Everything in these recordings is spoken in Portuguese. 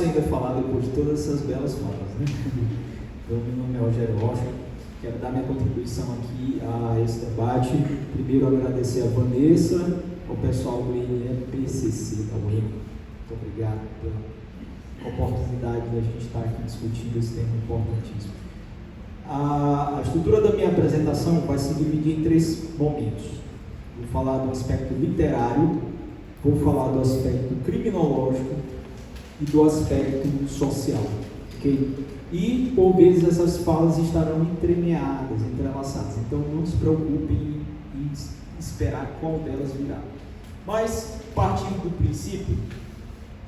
ainda falar depois de todas essas belas falas, né? Então, meu nome é Rogério Rocha, quero dar minha contribuição aqui a esse debate. Primeiro, agradecer a Vanessa, ao pessoal do INPCC, tá bom? Muito obrigado pela oportunidade de a gente estar aqui discutindo esse tema importantíssimo. A estrutura da minha apresentação vai se dividir em 3 momentos. Vou falar do aspecto literário, vou falar do aspecto criminológico e do aspecto social, ok? E, por vezes, essas falas estarão entremeadas, entrelaçadas, então não se preocupem em esperar qual delas virá. Mas, partindo do princípio,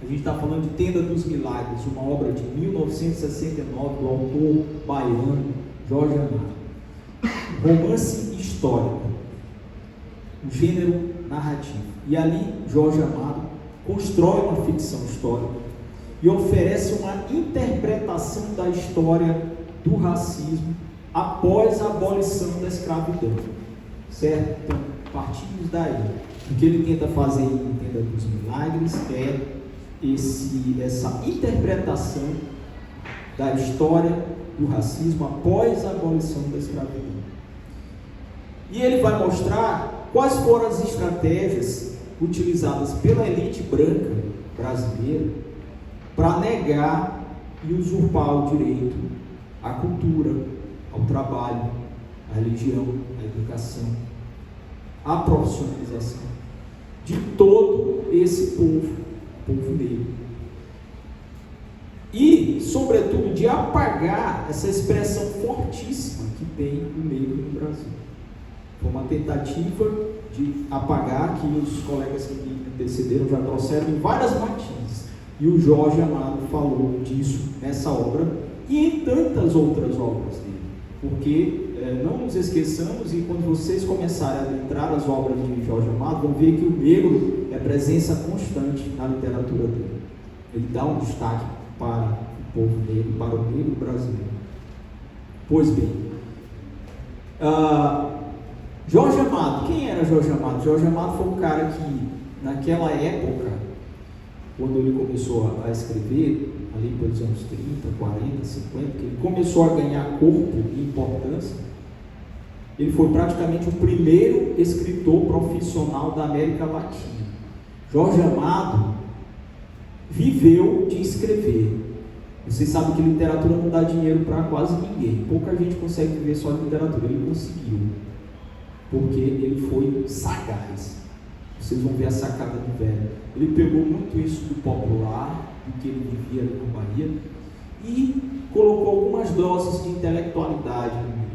a gente está falando de Tenda dos Milagres, uma obra de 1969 do autor baiano Jorge Amado. Romance histórico, o gênero narrativo. E ali, Jorge Amado constrói uma ficção histórica e oferece uma interpretação da história do racismo após a abolição da escravidão. Certo? Então, partimos daí. O que ele tenta fazer em Tenda dos Milagres é essa interpretação da história do racismo após a abolição da escravidão. E ele vai mostrar quais foram as estratégias utilizadas pela elite branca brasileira para negar e usurpar o direito à cultura, ao trabalho, à religião, à educação, à profissionalização de todo esse povo negro. E, sobretudo, de apagar essa expressão fortíssima que tem o negro no Brasil. Foi uma tentativa de apagar, que os colegas que me antecederam já trouxeram em várias matins. E o Jorge Amado falou disso nessa obra e em tantas outras obras dele. Porque não nos esqueçamos, e quando vocês começarem a adentrar as obras de Jorge Amado, vão ver que o negro é presença constante na literatura dele. Ele dá um destaque para o povo negro, para o negro brasileiro. Pois bem, Jorge Amado, quem era Jorge Amado? Jorge Amado foi um cara que, naquela época, quando ele começou a escrever, ali pelos anos 30, 40, 50, que ele começou a ganhar corpo e importância, ele foi praticamente o primeiro escritor profissional da América Latina. Jorge Amado viveu de escrever. Vocês sabem que literatura não dá dinheiro para quase ninguém. Pouca gente consegue viver só de literatura. Ele conseguiu, porque ele foi sagaz. Vocês vão ver a sacada do velho. Ele pegou muito isso do popular, do que ele vivia ali na Bahia, e colocou algumas doses de intelectualidade no meio.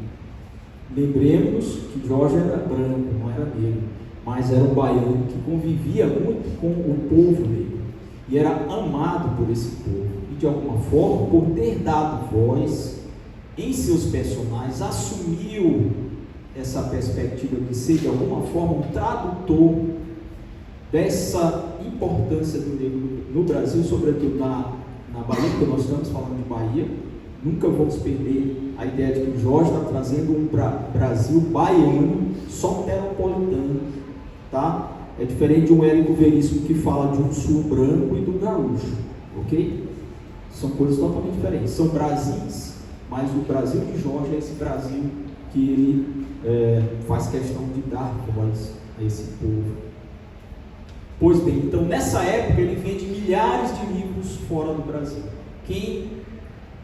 Lembremos que Jorge era branco, não era negro, mas era um baiano que convivia muito com o povo negro e era amado por esse povo. E de alguma forma, por ter dado voz em seus personagens, assumiu essa perspectiva de ser de alguma forma um tradutor dessa importância do negro no Brasil, sobretudo na Bahia, porque nós estamos falando de Bahia. Nunca vamos perder a ideia de que o Jorge está trazendo um Brasil baiano, soteropolitano, tá? É diferente de um Érico Veríssimo que fala de um sul branco e do gaúcho, ok? São coisas totalmente diferentes, são Brasis, mas o Brasil de Jorge é esse Brasil que ele faz questão de dar voz a esse povo. Pois bem, então nessa época ele vende milhares de livros fora do Brasil. Quem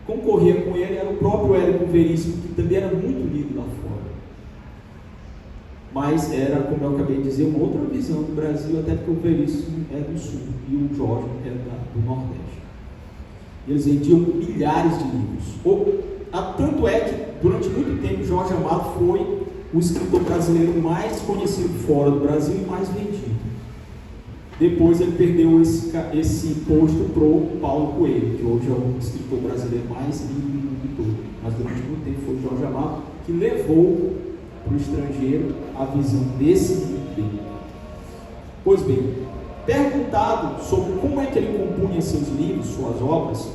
concorria com ele era o próprio Érico Veríssimo, que também era muito lido lá fora. Mas era, como eu acabei de dizer, uma outra visão do Brasil, até porque o Veríssimo é do sul e o Jorge é do nordeste. Eles vendiam milhares de livros. Tanto é que, durante muito tempo, Jorge Amado foi o escritor brasileiro mais conhecido fora do Brasil e mais vendido. Depois ele perdeu esse posto para o Paulo Coelho, que hoje é o escritor brasileiro mais lido do mundo todo. Mas durante muito tempo foi Jorge Amado que levou para o estrangeiro a visão desse livro dele. Pois bem, perguntado sobre como é que ele compunha seus livros, suas obras,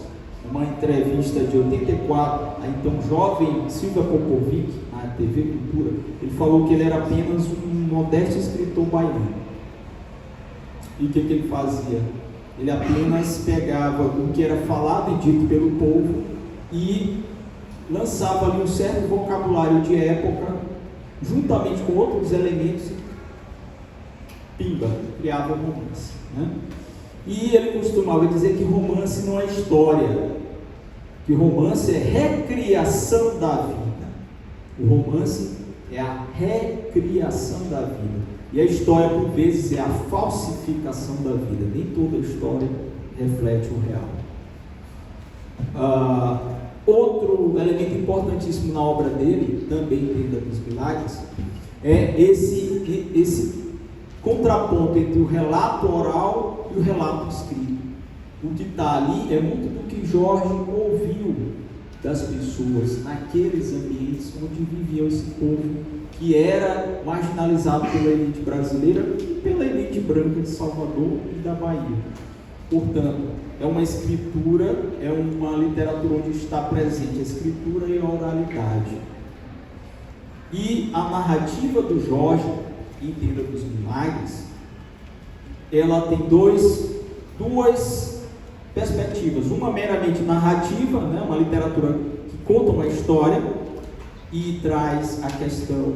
uma entrevista de 84, a então jovem Silvia Popovic, na TV Cultura, ele falou que ele era apenas um modesto escritor baiano. E o que ele fazia? Ele apenas pegava o que era falado e dito pelo povo e lançava ali um certo vocabulário de época, juntamente com outros elementos, pimba, criava um romance, né? E ele costumava dizer que romance não é história, que romance é recriação da vida. O romance é a recriação da vida. E a história, por vezes, é a falsificação da vida. Nem toda história reflete o real. Outro elemento importantíssimo na obra dele, também Tenda dos Milagres, é esse contraponto entre o relato oral e o relato escrito. O que está ali é muito do que Jorge ouviu das pessoas naqueles ambientes onde vivia esse povo que era marginalizado pela elite brasileira e pela elite branca de Salvador e da Bahia. Portanto, é uma escritura, é uma literatura onde está presente a escritura e a oralidade. E a narrativa do Jorge, em Tenda dos Milagres, ela tem duas perspectivas. Uma meramente narrativa, né? Uma literatura que conta uma história e traz a questão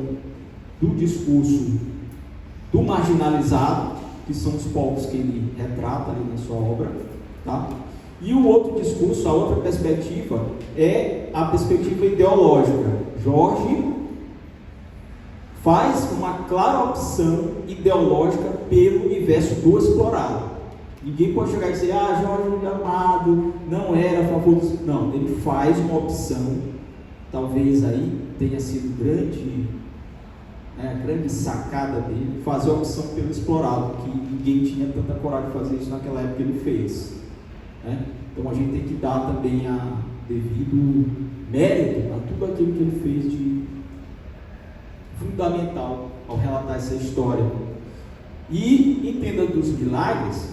do discurso do marginalizado, que são os povos que ele retrata ali na sua obra, tá? E o outro discurso, a outra perspectiva, é a perspectiva ideológica. Jorge faz uma clara opção ideológica pelo universo do explorado. Ninguém pode chegar e dizer, Jorge Amado não era a favor dos... Não, ele faz uma opção, talvez aí tenha sido grande sacada dele, fazer a opção pelo explorado, que ninguém tinha tanta coragem de fazer isso naquela época, ele fez, né? Então a gente tem que dar também a devido mérito a tudo aquilo que ele fez de fundamental ao relatar essa história. E em Tenda dos Milagres,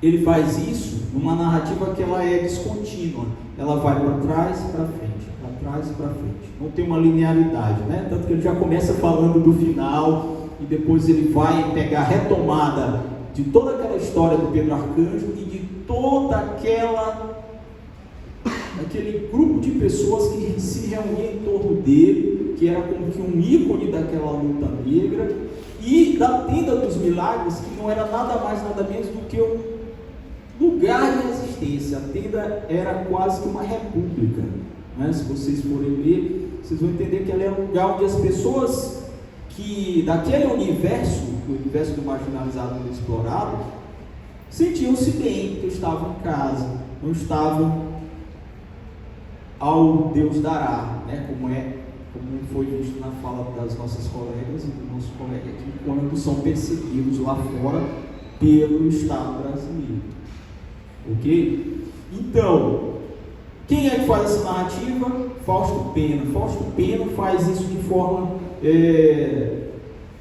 ele faz isso numa narrativa que ela é descontínua, ela vai para trás e para frente, para trás e para frente, não tem uma linearidade, né? Tanto que ele já começa falando do final e depois ele vai pegar a retomada de toda aquela história do Pedro Arcanjo e de toda aquele grupo de pessoas que se reuniam em torno dele, que era como que um ícone daquela luta negra, e da Tenda dos Milagres, que não era nada mais, nada menos do que um lugar de resistência. A tenda era quase que uma república, né? Se vocês forem ler, vocês vão entender que ela era um lugar onde as pessoas que daquele universo, o universo do marginalizado e do explorado, sentiam-se bem, porque estavam em casa, não estavam ao Deus dará, né? Como foi visto na fala das nossas colegas e do nosso colega aqui, quando são perseguidos lá fora pelo Estado brasileiro. Ok? Então, quem é que faz essa narrativa? Fausto Pena. Fausto Pena faz isso de forma...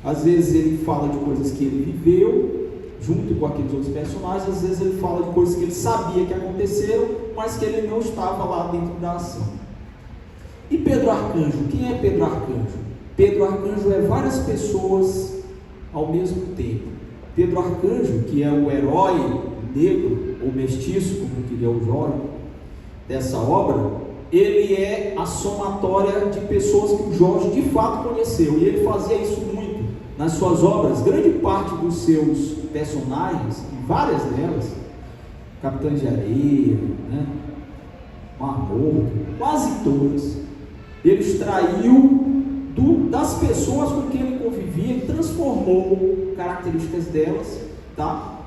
às vezes ele fala de coisas que ele viveu, junto com aqueles outros personagens, às vezes ele fala de coisas que ele sabia que aconteceram, mas que ele não estava lá dentro da ação. E Pedro Arcanjo? Quem é Pedro Arcanjo? Pedro Arcanjo é várias pessoas ao mesmo tempo. Pedro Arcanjo, que é o herói negro, ou mestiço, como queria o Jorge, dessa obra, ele é a somatória de pessoas que o Jorge de fato conheceu, e ele fazia isso muito nas suas obras. Grande parte dos seus personagens, e várias delas, Capitães de Areia, né? Mar Morto, quase todas, ele extraiu das pessoas com quem ele convivia e transformou características delas, tá?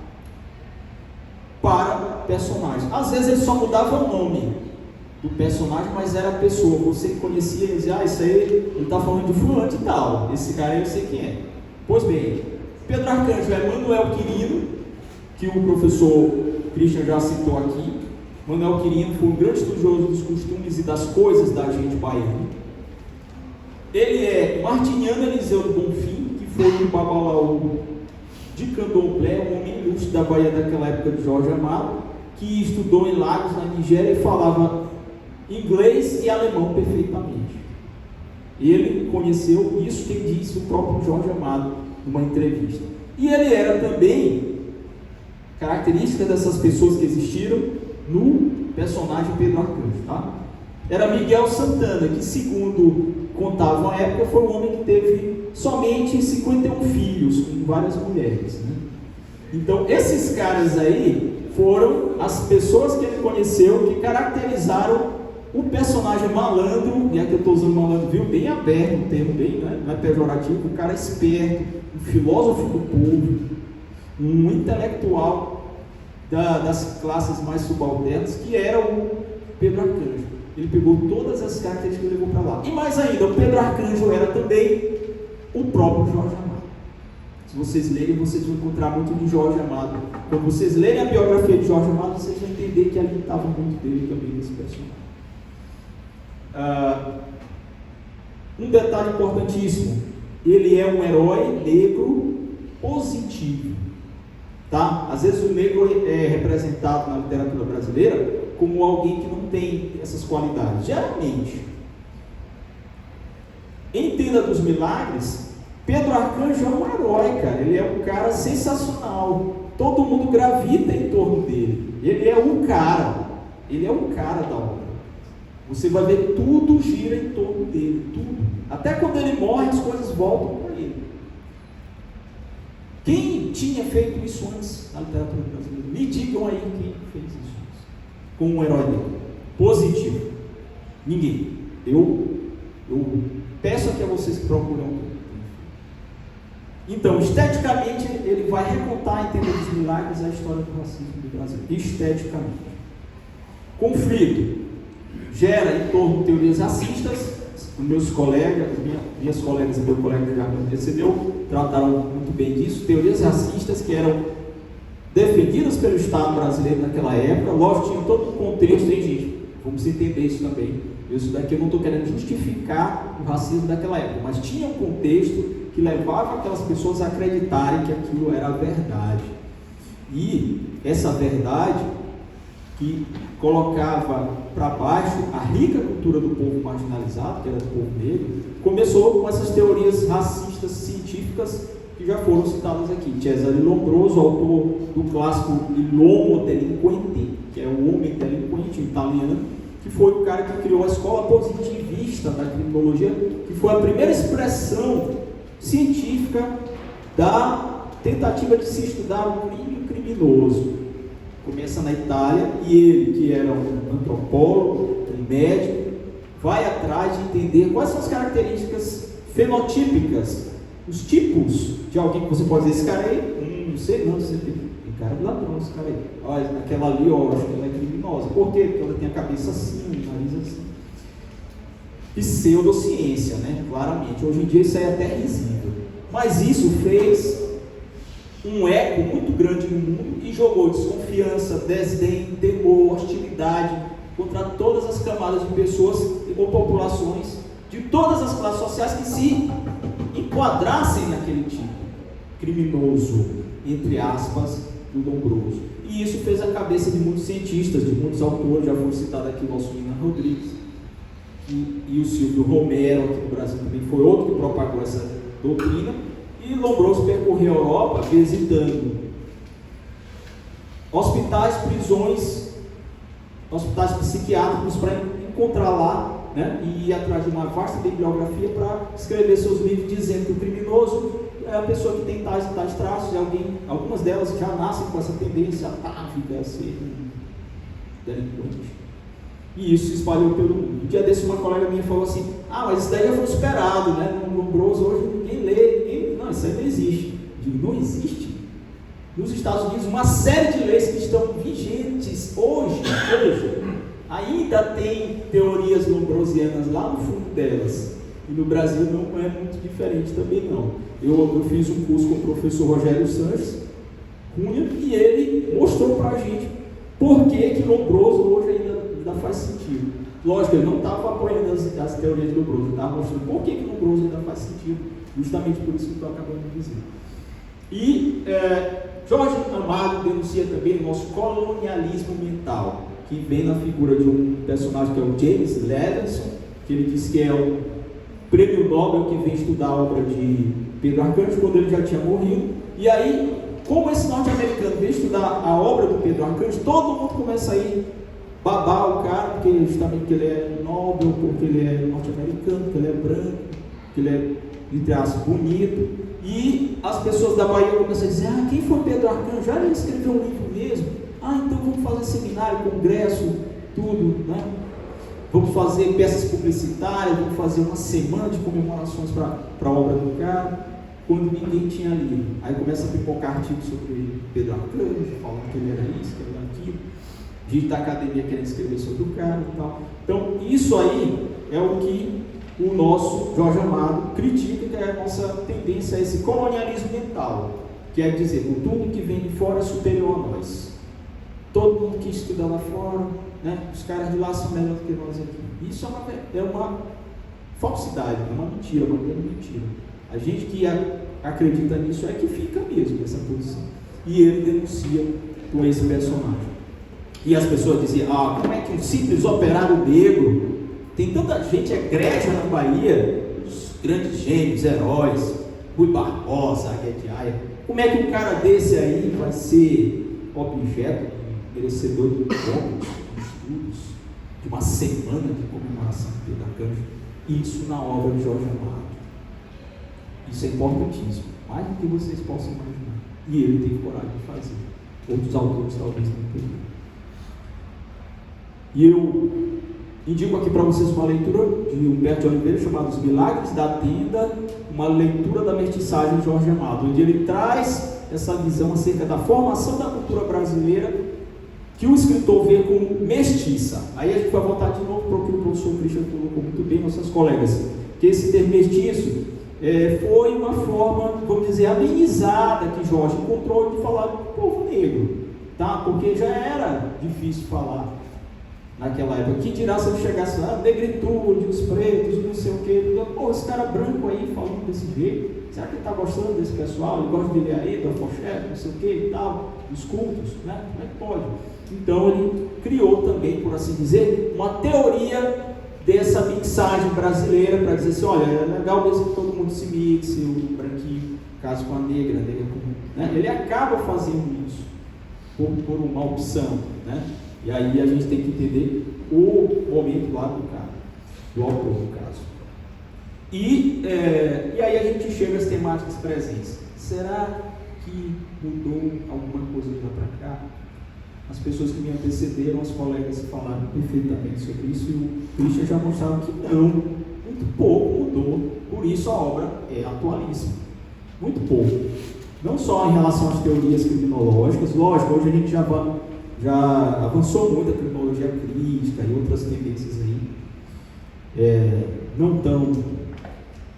Para personagens. Às vezes ele só mudava o nome do personagem, mas era a pessoa. Você conhecia e dizia, isso aí, ele está falando de fulano e tal, esse cara eu sei quem é. Pois bem, Pedro Arcanjo é Manuel Quirino, que o professor Christian já citou aqui. Manuel Quirino foi um grande estudioso dos costumes e das coisas da gente baiana. Ele é Martiniano Eliseu do Bonfim, que foi um babalaú de Candomblé, um homem ilustre da Bahia daquela época de Jorge Amado, que estudou em Lagos, na Nigéria, e falava inglês e alemão perfeitamente. Ele conheceu isso, quem disse o próprio Jorge Amado numa entrevista. E ele era também características dessas pessoas que existiram no personagem Pedro Arcanjo, tá? Era Miguel Santana, que segundo contavam a época, foi um homem que teve somente 51 filhos, com várias mulheres, né? Então, esses caras aí foram as pessoas que ele conheceu que caracterizaram o personagem malandro, e aqui eu estou usando malandro, viu? Bem aberto, um termo bem, né? Não é pejorativo, um cara esperto, um filósofo do povo, um intelectual das classes mais subalternas, que era o Pedro Arcanjo. Ele pegou todas as características e levou para lá. E mais ainda, o Pedro Arcanjo era também o próprio Jorge Amado. Se vocês lerem, vocês vão encontrar muito de Jorge Amado. Quando vocês lerem a biografia de Jorge Amado, vocês vão entender que ali estava muito dele também nesse personagem. Um detalhe importantíssimo: ele é um herói negro positivo, tá? Às vezes o negro é representado na literatura brasileira como alguém que não tem essas qualidades. Geralmente, em Tenda dos Milagres, Pedro Arcanjo é um herói, cara. Ele é um cara sensacional. Todo mundo gravita em torno dele. Ele é o cara. Ele é o cara da obra. Você vai ver, tudo gira em torno dele, tudo. Até quando ele morre, as coisas voltam para ele. Quem tinha feito isso antes na literatura brasileira? Me digam aí quem fez isso antes, com um herói dele, positivo. Ninguém. Eu peço aqui a vocês que procuram. Então, esteticamente, ele vai recontar em Tenda dos Milagres a história do racismo do Brasil. Esteticamente. Conflito gera em torno de teorias racistas. Meus colegas, minhas colegas e meu colega já me antecedeu, trataram muito bem disso. Teorias racistas que eram defendidas pelo Estado brasileiro naquela época. Lógico, tinha todo um contexto, hein, gente? Vamos entender isso também. Isso daqui eu não estou querendo justificar o racismo daquela época, mas tinha um contexto que levava aquelas pessoas a acreditarem que aquilo era a verdade. E essa verdade que colocava para baixo a rica cultura do povo marginalizado, que era do povo negro, começou com essas teorias racistas científicas que já foram citadas aqui. Cesare Lombroso, autor do clássico L'Uomo Delinquente, que é o homem delinquente italiano, que foi o cara que criou a escola positivista da criminologia, que foi a primeira expressão científica da tentativa de se estudar o crime criminoso. Começa na Itália, e ele, que era um antropólogo, um médico, vai atrás de entender quais são as características fenotípicas, os tipos de alguém que você pode dizer: esse cara aí, não sei não, você tem cara de ladrão, esse cara aí. Olha, aquela ali, ó, acho que ela é criminosa. Por quê? Porque ela tem a cabeça assim, o nariz assim. Pseudociência, né? Claramente. Hoje em dia isso aí é até risível. Mas isso fez um eco muito grande no mundo e jogou desconfiança, desdém, temor, hostilidade contra todas as camadas de pessoas ou populações de todas as classes sociais que se enquadrassem naquele tipo criminoso, entre aspas, do Lombroso. E isso fez a cabeça de muitos cientistas, de muitos autores. Já foi citado aqui o nosso Lina Rodrigues e o Silvio Romero, aqui no Brasil também foi outro que propagou essa doutrina. E Lombroso percorreu a Europa visitando hospitais, prisões, hospitais psiquiátricos, para encontrar lá, né, e ir atrás de uma vasta bibliografia para escrever seus livros dizendo que o criminoso é a pessoa que tem tais e tais traços, e algumas delas já nascem com essa tendência atávica a ser delinquente. E isso se espalhou pelo mundo. Um dia desse, uma colega minha falou assim: mas isso daí já foi superado, né? No Lombroso hoje ninguém lê, não, isso aí não existe. Eu digo: não existe? Nos Estados Unidos, uma série de leis que estão vigentes hoje ainda tem teorias lombrosianas lá no fundo delas. E no Brasil não é muito diferente também não. Eu fiz um curso com o professor Rogério Sanches Cunha, e ele mostrou para a gente por que Lombroso hoje ainda faz sentido. Lógico, ele não estava apoiando as teorias de Lombroso, ele estava mostrando por que Lombroso ainda faz sentido, justamente por isso que estou acabando de dizer. E Jorge Amado denuncia também o nosso colonialismo mental, que vem na figura de um personagem que é o James Levinson, que ele diz que é um prêmio Nobel que vem estudar a obra de Pedro Arcanjo quando ele já tinha morrido. E aí, como esse norte-americano veio estudar a obra do Pedro Arcanjo, todo mundo começa a ir babar o cara, porque justamente que ele é nobre, porque ele é norte-americano, porque ele é branco, porque ele é, entre aspas, bonito. E as pessoas da Bahia começam a dizer: ah, quem foi Pedro Arcanjo? Ah, ele escreveu um livro mesmo. Ah, então vamos fazer seminário, congresso, tudo, né? Vamos fazer peças publicitárias, vamos fazer uma semana de comemorações para a obra do cara, quando ninguém tinha lido. Aí começa a pipocar artigos sobre Pedro Arcanjo, falando que ele era isso, que ele era aquilo, gente da academia querendo escrever sobre o cara e tal. Então, isso aí é o que o nosso Jorge Amado critica, que é a nossa tendência a esse colonialismo mental, que é dizer, o tudo que vem de fora é superior a nós. Todo mundo que estuda lá fora, né? Os caras de lá são melhores do que nós aqui. Isso é uma falsidade, é uma mentira, uma grande mentira. A gente que acredita nisso é que fica mesmo nessa posição. E ele denuncia com esse personagem. E as pessoas diziam: ah, como é que um simples operário negro, tem tanta gente egrégia na Bahia, os grandes gênios, heróis, Rui Barbosa, Aguiar, como é que um cara desse aí vai ser objeto merecedor de estudos, de uma semana de comemoração do Pedro Arcanjo? Isso na obra de Jorge Amado. Isso é importantíssimo, mais do que vocês possam imaginar. E ele teve coragem de fazer. Outros autores talvez não teriam. E eu indico aqui para vocês uma leitura de Humberto de Oliveira chamada Os Milagres da Tenda, uma leitura da mestiçagem de Jorge Amado, onde ele traz essa visão acerca da formação da cultura brasileira, que o escritor vê como mestiça. Aí a gente vai voltar de novo para o que o professor Christian colocou muito bem, nossas colegas, que esse termo mestiço foi uma forma, vamos dizer, amenizada que Jorge encontrou de falar do povo negro, tá? Porque já era difícil falar naquela época. Que dirá se ele chegasse lá, negritude, os pretos, não sei o que, pô, esse cara branco aí falando desse jeito, será que ele está gostando desse pessoal? Ele gosta de ler aí, do Afoxé, não sei o que e tal, dos cultos, né? Como é que pode? Então ele criou também, por assim dizer, uma teoria dessa mixagem brasileira, para dizer assim: olha, é legal mesmo que todo mundo se mixe, o branquinho caso com a negra, né? Ele acaba fazendo isso por uma opção, né? E aí a gente tem que entender o momento lá do cara, do autor, no caso. E aí a gente chega às temáticas presentes. Será que mudou alguma coisa de lá para cá? As pessoas que me antecederam, os colegas falaram perfeitamente sobre isso, e o Christian já mostrava que não, muito pouco mudou, por isso a obra é atualíssima. Muito pouco. Não só em relação às teorias criminológicas, lógico, hoje a gente já avançou muito a criminologia crítica e outras tendências aí, não tão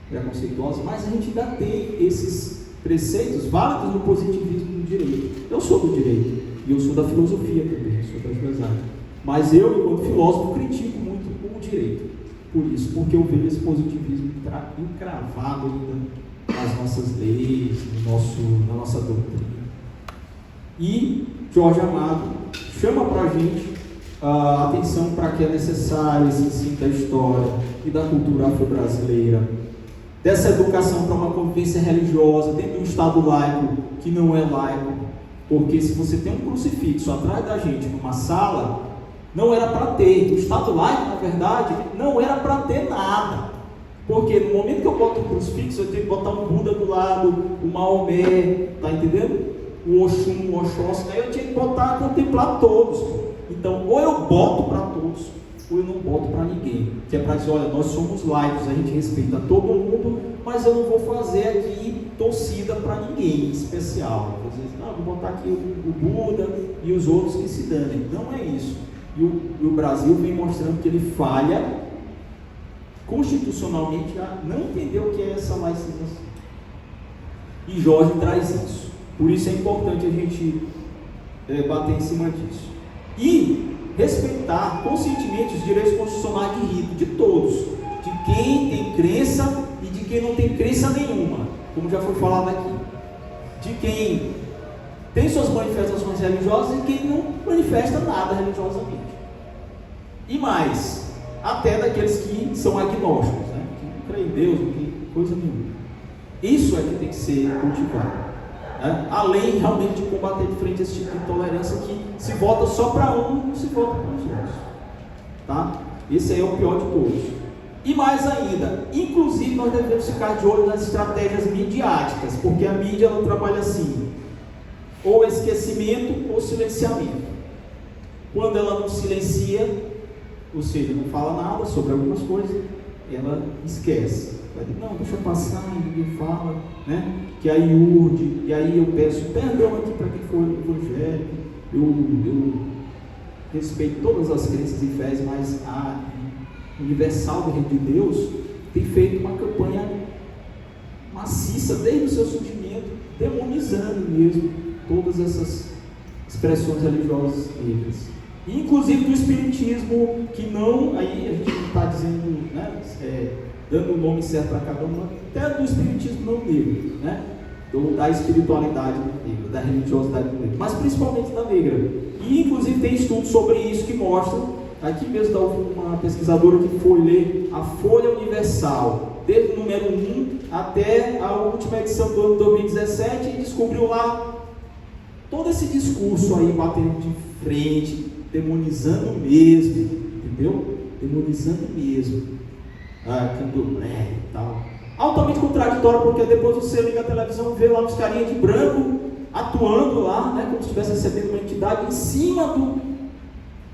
preconceituosas, mas a gente ainda tem esses preceitos válidos no positivismo do direito. Eu sou do direito, e eu sou da filosofia também, sou das duas áreas. Mas eu, enquanto filósofo, critico muito o direito, por isso, porque eu vejo esse positivismo encravado ainda nas nossas leis, na nossa doutrina. E Jorge Amado chama para a gente a atenção para que é necessário esse ensino da história e da cultura afro-brasileira, dessa educação para uma convivência religiosa dentro de um Estado laico que não é laico, porque se você tem um crucifixo atrás da gente numa sala, não era para ter. O Estado laico, na verdade, não era para ter nada, porque no momento que eu boto um crucifixo, eu tenho que botar um Buda do lado, o Maomé, tá entendendo? O Oxum, o Oxóssi, aí eu tinha que botar, contemplar todos. Então, ou eu boto para todos, ou eu não boto para ninguém, que é para dizer: olha, nós somos laicos, a gente respeita todo mundo, mas eu não vou fazer aqui torcida para ninguém especial. Às vezes, não, vou botar aqui o Buda e os outros que se danem. Não é isso. E o Brasil vem mostrando que ele falha constitucionalmente a não entender o que é essa laicização. E Jorge traz isso. Por isso é importante a gente bater em cima disso. E respeitar conscientemente os direitos constitucionais de rito, de todos, de quem tem crença e de quem não tem crença nenhuma, como já foi falado aqui, de quem tem suas manifestações religiosas e quem não manifesta nada religiosamente, e mais, até daqueles que são agnósticos, que não creem em Deus, não tem coisa nenhuma. Isso é que tem que ser cultivado. né? Além realmente de combater de frente esse tipo de intolerância que se volta só para um, não se volta para os outros. Tá? Esse aí é o pior de todos. E mais ainda, inclusive nós devemos ficar de olho nas estratégias midiáticas, porque a mídia ela trabalha assim, ou esquecimento ou silenciamento. Quando ela não silencia, ou seja, não fala nada sobre algumas coisas, ela esquece. Vai dizer, não, deixa passar, ninguém fala, né? Que aí urde, e aí eu peço perdão aqui para quem for evangélico, eu respeito todas as crenças e fés, mas a Universal do Reino de Deus tem feito uma campanha maciça desde o seu surgimento, demonizando mesmo todas essas expressões religiosas negras. Inclusive do espiritismo, que não, aí a gente não está dizendo, né, dando o nome certo para cada um, até do espiritismo não negro, né, da espiritualidade negra, da religiosidade negra, mas principalmente da negra. E inclusive tem estudos sobre isso que mostram, aqui mesmo uma pesquisadora que foi ler a Folha Universal, desde o número 1 até a última edição do ano 2017, e descobriu lá todo esse discurso aí batendo de frente, demonizando mesmo, entendeu? Demonizando mesmo, candomblé e tal. Altamente contraditório, porque depois você liga a televisão e vê lá uns carinhas de branco atuando lá, né, como se estivesse recebendo uma entidade em cima do...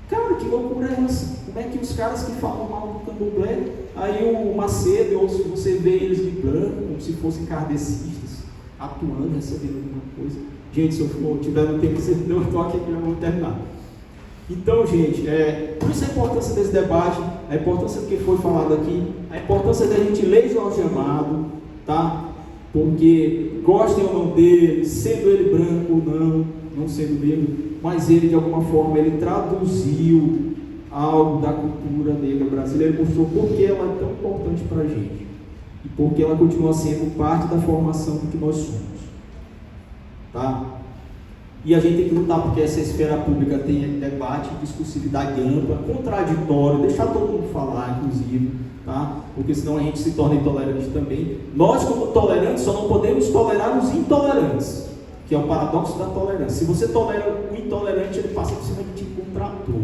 Cara, que loucura é essa? Como é que os caras que falam mal do candomblé, aí o Macedo, ou você vê eles de branco, como se fossem kardecistas, atuando, recebendo alguma coisa. Gente, se eu tiver no tempo, você deu um toque aqui, eu vou terminar. Então, gente, por isso a importância desse debate, a importância do que foi falado aqui, a importância da gente ler Jorge Amado, tá? Porque, gostem ou não dele, sendo ele branco ou não sendo negro, mas ele, de alguma forma, ele traduziu algo da cultura negra brasileira, ele mostrou por que ela é tão importante para a gente, e por que ela continua sendo parte da formação do que nós somos. Tá? E a gente tem que lutar porque essa esfera pública tem debate, discursividade ampla, contraditório, deixar todo mundo falar, inclusive, tá? Porque senão a gente se torna intolerante também. Nós, como tolerantes, só não podemos tolerar os intolerantes, que é o paradoxo da tolerância. Se você tolera o intolerante, ele passa por cima de ti com um trator,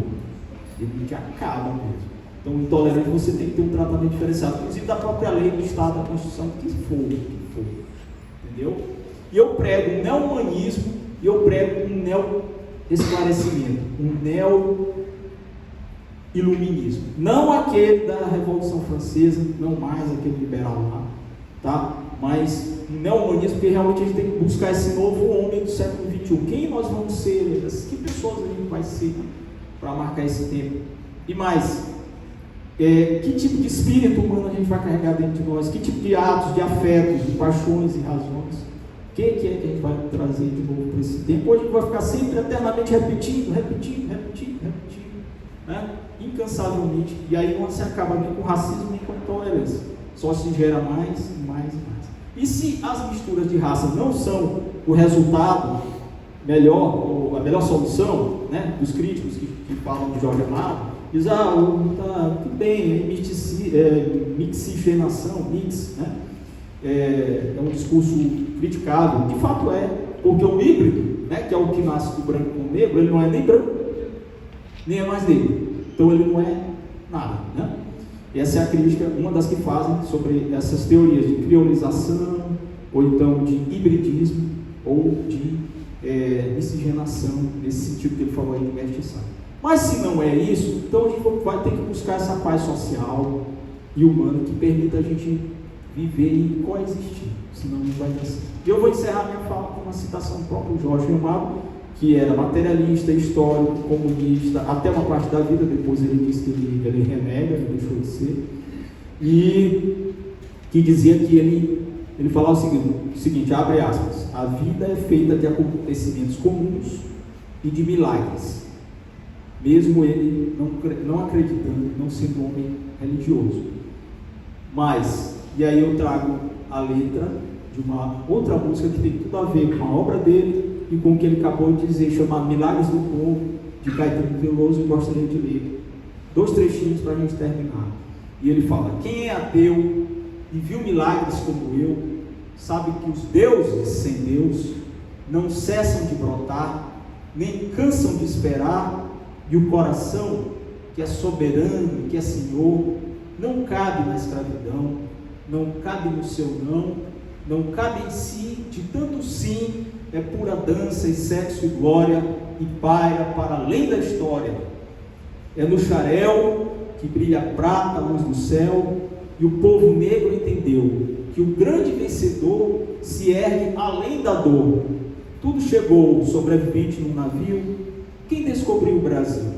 ele te acaba mesmo. Então, o intolerante você tem que ter um tratamento diferenciado, inclusive da própria lei, do Estado, da Constituição, que for, entendeu? E eu prego um neo-humanismo e eu prego um neo-esclarecimento, um neo-iluminismo. Não aquele da Revolução Francesa, não mais aquele liberal lá, tá? Mas um neo-humanismo, porque realmente a gente tem que buscar esse novo homem do século XXI. Quem nós vamos ser? Que pessoas a gente vai ser para marcar esse tempo? E mais, que tipo de espírito humano a gente vai carregar dentro de nós? Que tipo de atos, de afetos, de paixões e razões? O que é que a gente vai trazer de novo para esse tempo? Hoje a gente vai ficar sempre eternamente repetindo, né? Incansavelmente, e aí não se acaba nem com racismo nem com intolerância, só se gera mais e mais e mais. E se as misturas de raça não são o resultado melhor, ou a melhor solução, né, dos críticos que falam de Jorge Amado, diz, tá, tudo bem, mixigenação, né? É um discurso criticável, de fato porque o híbrido, né, que é o que nasce do branco com o negro, ele não é nem branco, nem é mais negro, então ele não é nada, né? Essa é a crítica, uma das que fazem sobre essas teorias de criolização, ou então de hibridismo, ou de miscigenação, nesse sentido que ele falou aí de mestiçagem. Mas se não é isso, então a gente vai ter que buscar essa paz social e humana que permita a gente viver e coexistir, senão não vai dar certo. E eu vou encerrar minha fala com uma citação do próprio Jorge Amado, que era materialista, histórico, comunista, até uma parte da vida, depois ele disse que ele renega, ele deixou de ser, e que dizia que ele falava o seguinte, abre aspas, a vida é feita de acontecimentos comuns e de milagres, mesmo ele não acreditando, não sendo um homem religioso. Mas, e aí eu trago a letra de uma outra música que tem tudo a ver com a obra dele e com o que ele acabou de dizer, chamado Milagres do Povo, de Caetano Veloso, e gostaria de ler 2 trechinhos para a gente terminar. E ele fala, quem é ateu e viu milagres como eu, sabe que os deuses sem Deus não cessam de brotar, nem cansam de esperar, e o coração, que é soberano, que é Senhor, não cabe na escravidão, não cabe no seu não cabe em si, de tanto sim, é pura dança e sexo e glória, e paira para além da história. É no xarel que brilha a prata, a luz do céu, e o povo negro entendeu que o grande vencedor se ergue além da dor. Tudo chegou sobrevivente num navio. Quem descobriu o Brasil?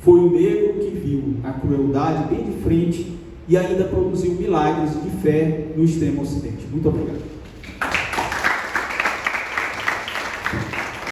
Foi o negro que viu a crueldade bem de frente e ainda produziu milagres de fé no extremo ocidente. Muito obrigado.